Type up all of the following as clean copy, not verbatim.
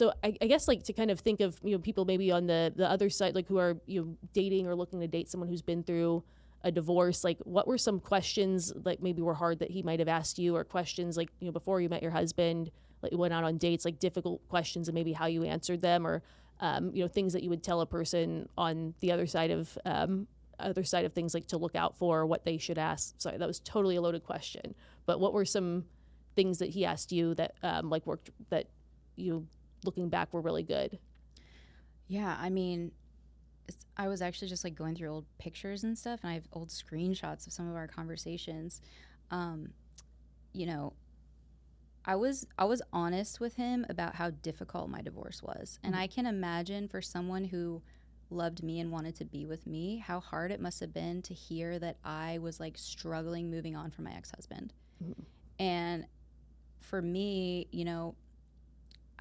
So I guess like to kind of think of, people maybe on the other side, like who are, dating or looking to date someone who's been through a divorce, like what were some questions like maybe were hard that he might have asked you, or questions like, before you met your husband, like you went out on dates, like difficult questions and maybe how you answered them, or, things that you would tell a person on the other side of things, like to look out for, what they should ask. Sorry, that was totally a loaded question, but what were some things that he asked you that like worked, that you looking back were really good? Yeah, I mean, I was actually just like going through old pictures and stuff, and I have old screenshots of some of our conversations. Um, you know, I was honest with him about how difficult my divorce was, and Mm-hmm. I can imagine for someone who loved me and wanted to be with me, how hard it must have been to hear that I was like struggling moving on from my ex-husband. Mm-hmm. And for me,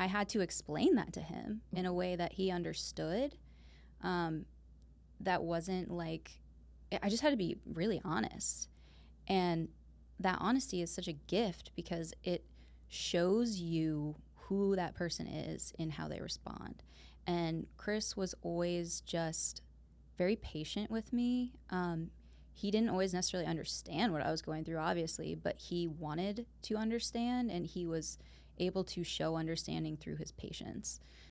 I had to explain that to him in a way that he understood. Um, that wasn't like, I just had to be really honest. And that honesty is such a gift because it shows you who that person is in how they respond. And Chris was always just very patient with me. He didn't always necessarily understand what I was going through, obviously, but he wanted to understand, and he was able to show understanding through his patience.